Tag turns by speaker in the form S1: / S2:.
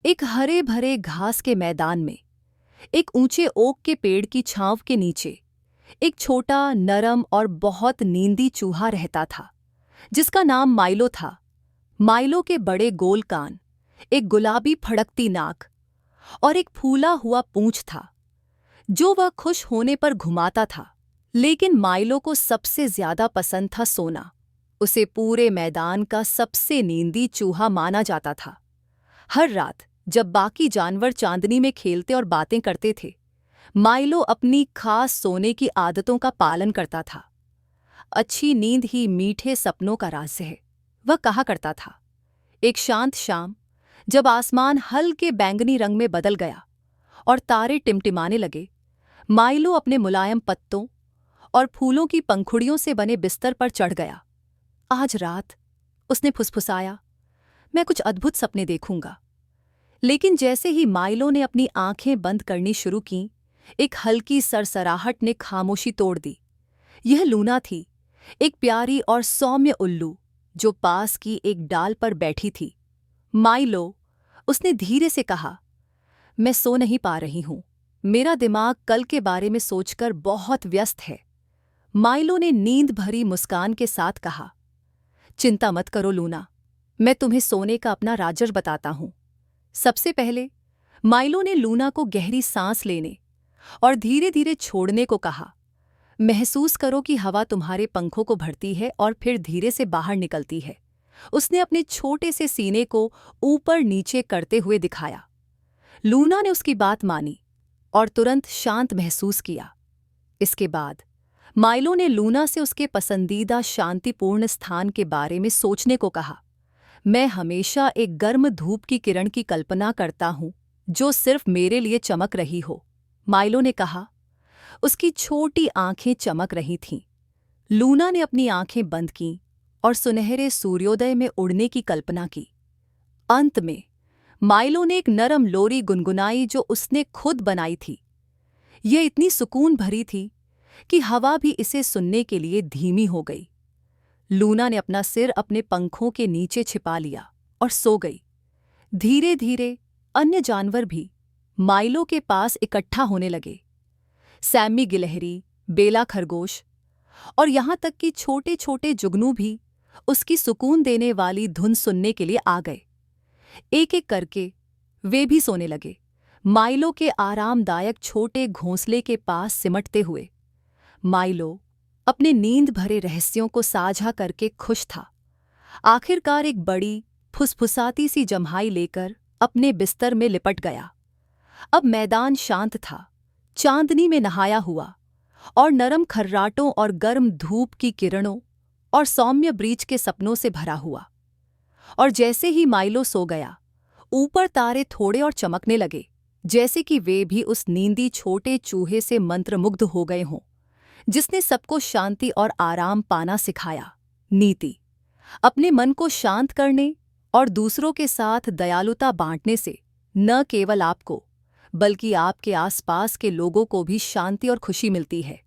S1: एक हरे भरे घास के मैदान में, एक ऊंचे ओक के पेड़ की छांव के नीचे, एक छोटा नरम और बहुत नींदी चूहा रहता था जिसका नाम माइलो था। माइलो के बड़े गोल कान, एक गुलाबी फड़कती नाक और एक फूला हुआ पूंछ था जो वह खुश होने पर घुमाता था। लेकिन माइलो को सबसे ज्यादा पसंद था सोना। उसे पूरे मैदान का सबसे नींदी चूहा माना जाता था। हर रात जब बाकी जानवर चांदनी में खेलते और बातें करते थे, माइलो अपनी खास सोने की आदतों का पालन करता था। अच्छी नींद ही मीठे सपनों का रहस्य है, वह कहा करता था। एक शांत शाम, जब आसमान हल्के बैंगनी रंग में बदल गया और तारे टिमटिमाने लगे, माइलो अपने मुलायम पत्तों और फूलों की पंखुड़ियों से बने बिस्तर पर चढ़ गया। आज रात, उसने फुसफुसाया, मैं कुछ अद्भुत सपने देखूंगा। लेकिन जैसे ही माइलो ने अपनी आंखें बंद करनी शुरू कीं, एक हल्की सरसराहट ने खामोशी तोड़ दी। यह लूना थी, एक प्यारी और सौम्य उल्लू जो पास की एक डाल पर बैठी थी। माइलो, उसने धीरे से कहा, मैं सो नहीं पा रही हूं। मेरा दिमाग कल के बारे में सोचकर बहुत व्यस्त है। माइलो ने नींद भरी मुस्कान के साथ कहा, चिंता मत करो लूना, मैं तुम्हें सोने का अपना राज बताता हूं। सबसे पहले माइलो ने लूना को गहरी सांस लेने और धीरे धीरे छोड़ने को कहा। महसूस करो कि हवा तुम्हारे पंखों को भरती है और फिर धीरे से बाहर निकलती है। उसने अपने छोटे से सीने को ऊपर नीचे करते हुए दिखाया। लूना ने उसकी बात मानी और तुरंत शांत महसूस किया। इसके बाद माइलो ने लूना से उसके पसंदीदा शांतिपूर्ण स्थान के बारे में सोचने को कहा। मैं हमेशा एक गर्म धूप की किरण की कल्पना करता हूं जो सिर्फ मेरे लिए चमक रही हो, माइलो ने कहा। उसकी छोटी आंखें चमक रही थीं। लूना ने अपनी आंखें बंद कीं और सुनहरे सूर्योदय में उड़ने की कल्पना की। अंत में माइलो ने एक नरम लोरी गुनगुनाई जो उसने खुद बनाई थी। यह इतनी सुकून भरी थी कि हवा भी इसे सुनने के लिए धीमी हो गई। लूना ने अपना सिर अपने पंखों के नीचे छिपा लिया और सो गई। धीरे धीरे अन्य जानवर भी माइलो के पास इकट्ठा होने लगे। सैमी गिलहरी, बेला खरगोश और यहाँ तक कि छोटे छोटे जुगनू भी उसकी सुकून देने वाली धुन सुनने के लिए आ गए। एक एक करके वे भी सोने लगे, माइलो के आरामदायक छोटे घोंसले के पास सिमटते हुए। माइलो अपने नींद भरे रहस्यों को साझा करके खुश था। आखिरकार एक बड़ी फुसफुसाती सी जम्हाई लेकर अपने बिस्तर में लिपट गया। अब मैदान शांत था, चांदनी में नहाया हुआ और नरम खर्राटों और गर्म धूप की किरणों और सौम्य ब्रीच के सपनों से भरा हुआ। और जैसे ही माइलो सो गया, ऊपर तारे थोड़े और चमकने लगे, जैसे कि वे भी उस नींदी छोटे चूहे से मंत्रमुग्ध हो गए हों जिसने सबको शांति और आराम पाना सिखाया। नीति: अपने मन को शांत करने और दूसरों के साथ दयालुता बांटने से न केवल आपको बल्कि आपके आसपास के लोगों को भी शांति और खुशी मिलती है।